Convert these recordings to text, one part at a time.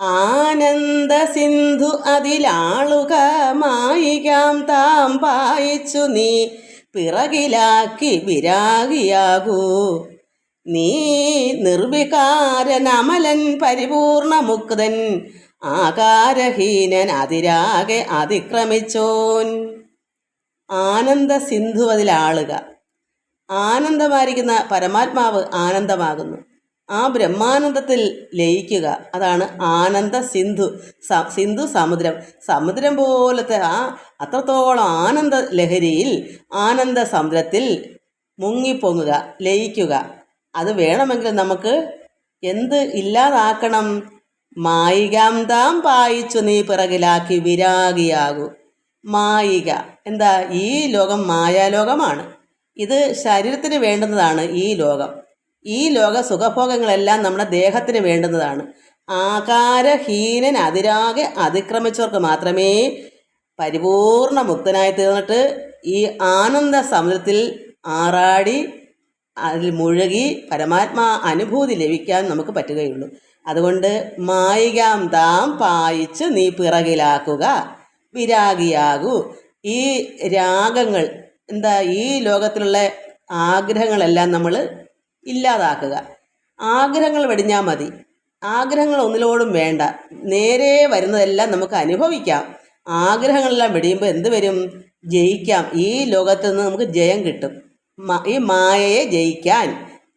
ആനന്ദ സിന്ധു അതിലാളുക മായികാം താം പായിച്ചു നീ പിറകിലാക്കി വിരാഗിയാകൂ. നീ നിർവികാരൻ അമലൻ പരിപൂർണ മുക്തൻ ആകാരഹീനൻ അതിരാകെ അതിക്രമിച്ചോൻ. ആനന്ദ സിന്ധു അതിലാളുക. ആനന്ദമായിരിക്കുന്ന പരമാത്മാവ് ആനന്ദമാകുന്നു. ആ ബ്രഹ്മാനന്ദത്തിൽ ലയിക്കുക. അതാണ് ആനന്ദ സിന്ധു. സിന്ധു സമുദ്രം. സമുദ്രം പോലത്തെ അത്രത്തോളം ആനന്ദ ലഹരിയിൽ ആനന്ദ സമുദ്രത്തിൽ മുങ്ങിപ്പൊങ്ങുക, ലയിക്കുക. അത് വേണമെങ്കിൽ നമുക്ക് എന്ത് ഇല്ലാതാക്കണം? മായികാന്താം പായിച്ചു നീ പിറകിലാക്കി വിരാഗിയാകൂ. മായിക എന്താ? ഈ ലോകം മായാലോകമാണ്. ഇത് ശരീരത്തിന് വേണ്ടുന്നതാണ്. ഈ ലോകം, ഈ ലോക സുഖഭോഗങ്ങളെല്ലാം നമ്മുടെ ദേഹത്തിന് വേണ്ടുന്നതാണ്. ആകാരഹീനൻ അതിരാകെ അതിക്രമിച്ചവർക്ക് മാത്രമേ പരിപൂർണ മുക്തനായി തീർന്നിട്ട് ഈ ആനന്ദ സമുദ്രത്തിൽ ആറാടി അതിൽ മുഴുകി പരമാത്മാ അനുഭൂതി ലഭിക്കാൻ നമുക്ക് പറ്റുകയുള്ളൂ. അതുകൊണ്ട് മായികാം താം പായിച്ച് നീ പിറകിലാക്കുക, വിരാഗിയാകൂ. ഈ രാഗങ്ങൾ എന്താ? ഈ ലോകത്തിലുള്ള ആഗ്രഹങ്ങളെല്ലാം നമ്മൾ ഇല്ലാതാക്കുക. ആഗ്രഹങ്ങൾ വെടിഞ്ഞാൽ മതി. ആഗ്രഹങ്ങൾ ഒന്നിലോടും വേണ്ട. നേരെ വരുന്നതെല്ലാം നമുക്ക് അനുഭവിക്കാം. ആഗ്രഹങ്ങളെല്ലാം വെടിയുമ്പോൾ എന്ത് വരും? ജയിക്കാം. ഈ ലോകത്തിൽ നിന്ന് നമുക്ക് ജയം കിട്ടും. ഈ മായയെ ജയിക്കാൻ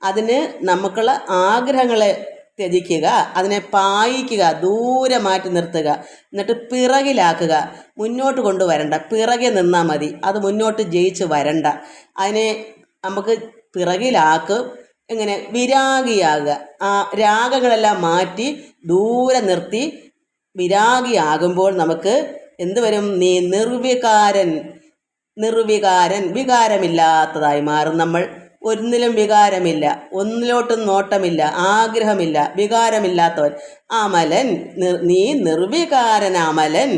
അതിന് നമുക്കുള്ള ആഗ്രഹങ്ങളെ ത്യജിക്കുക, അതിനെ പായിക്കുക, ദൂരെ മാറ്റി നിർത്തുക, എന്നിട്ട് പിറകിലാക്കുക. മുന്നോട്ട് കൊണ്ടുവരണ്ട, പിറകെ നിന്നാൽ മതി. അത് മുന്നോട്ട് ജയിച്ച് വരണ്ട. അതിനെ നമുക്ക് പിറകിലാക്കും. എങ്ങനെ? വിരാഗിയാകുക. ആ രാഗങ്ങളെല്ലാം മാറ്റി ദൂരെ നിർത്തി വിരാഗിയാകുമ്പോൾ നമുക്ക് എന്ത് വരും? നീ നിർവികാരൻ, വികാരമില്ലാത്തതായി മാറും. നമ്മൾ ഒന്നിലും വികാരമില്ല, ഒന്നിലോട്ടും നോട്ടമില്ല, ആഗ്രഹമില്ല, വികാരമില്ലാത്തവൻ. അമലൻ, നീ നിർവികാരൻ അമലൻ,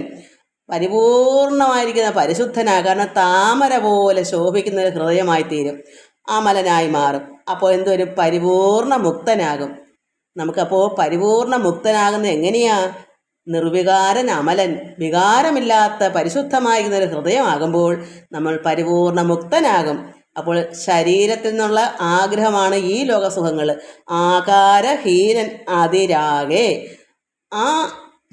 പരിപൂർണമായിരിക്കുന്ന പരിശുദ്ധനാകാൻ താമര പോലെ ശോഭിക്കുന്ന ഒരു ഹൃദയമായി തീരും. അമലനായി മാറും. അപ്പോൾ എന്തൊരു പരിപൂർണ മുക്തനാകും. നമുക്കപ്പോൾ പരിപൂർണ മുക്തനാകുന്നത് എങ്ങനെയാ? നിർവികാരൻ അമലൻ, വികാരമില്ലാത്ത പരിശുദ്ധമായിരിക്കുന്ന ഒരു ഹൃദയമാകുമ്പോൾ നമ്മൾ പരിപൂർണ മുക്തനാകും. അപ്പോൾ ശരീരത്തിൽ നിന്നുള്ള ആഗ്രഹമാണ് ഈ ലോകസുഖങ്ങൾ. ആകാരഹീനൻ അതിരാകെ. ആ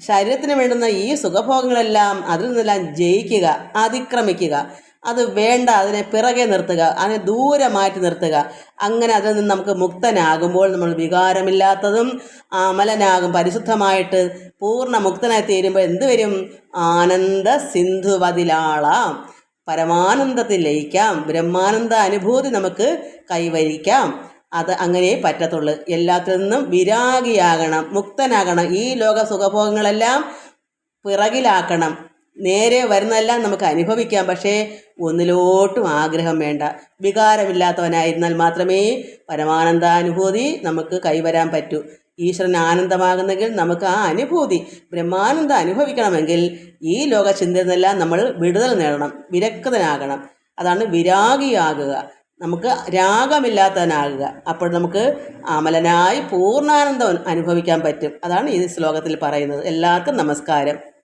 ശരീരത്തിന് വേണ്ടുന്ന ഈ സുഖഭോഗങ്ങളെല്ലാം അതിൽ നിന്നെല്ലാം ജയിക്കുക, അതിക്രമിക്കുക. അത് വേണ്ട, അതിനെ പിറകെ നിർത്തുക, അതിനെ ദൂരെ മാറ്റി നിർത്തുക. അങ്ങനെ അതിൽ നിന്ന് നമുക്ക് മുക്തനാകുമ്പോൾ നമ്മൾ വികാരമില്ലാത്തതും അമലനാകും. പരിശുദ്ധമായിട്ട് പൂർണ്ണ മുക്തനായി തീരുമ്പോൾ എന്ത് വരും? ആനന്ദ സിന്ധുവതിലാളാം, പരമാനന്ദത്തിൽ ലയിക്കാം. ബ്രഹ്മാനന്ദ അനുഭൂതി നമുക്ക് കൈവരിക്കാം. അത് അങ്ങനെ പറ്റത്തുള്ളൂ. എല്ലാത്തിൽ നിന്നും വിരാഗിയാകണം, മുക്തനാകണം. ഈ ലോക സുഖഭോഗങ്ങളെല്ലാം പിറകിലാക്കണം. നേരെ വരുന്നതെല്ലാം നമുക്ക് അനുഭവിക്കാം. പക്ഷേ ഒന്നിലോട്ടും ആഗ്രഹം വേണ്ട. വികാരമില്ലാത്തവനായിരുന്നാൽ മാത്രമേ പരമാനന്ദാനുഭൂതി നമുക്ക് കൈവരാൻ പറ്റൂ. ഈശ്വരൻ ആനന്ദമാകുന്നെങ്കിൽ നമുക്ക് ആ അനുഭൂതി ബ്രഹ്മാനന്ദം അനുഭവിക്കണമെങ്കിൽ ഈ ലോക ചിന്തയിൽ നിന്നെല്ലാം നമ്മൾ വിടുതൽ നേടണം, വിരക്തനാകണം. അതാണ് വിരാഗിയാകുക. നമുക്ക് രാഗമില്ലാത്തവനാകുക. അപ്പോൾ നമുക്ക് അമലനായി പൂർണ്ണാനന്ദം അനുഭവിക്കാൻ പറ്റും. അതാണ് ഈ ശ്ലോകത്തിൽ പറയുന്നത്. എല്ലാവർക്കും നമസ്കാരം.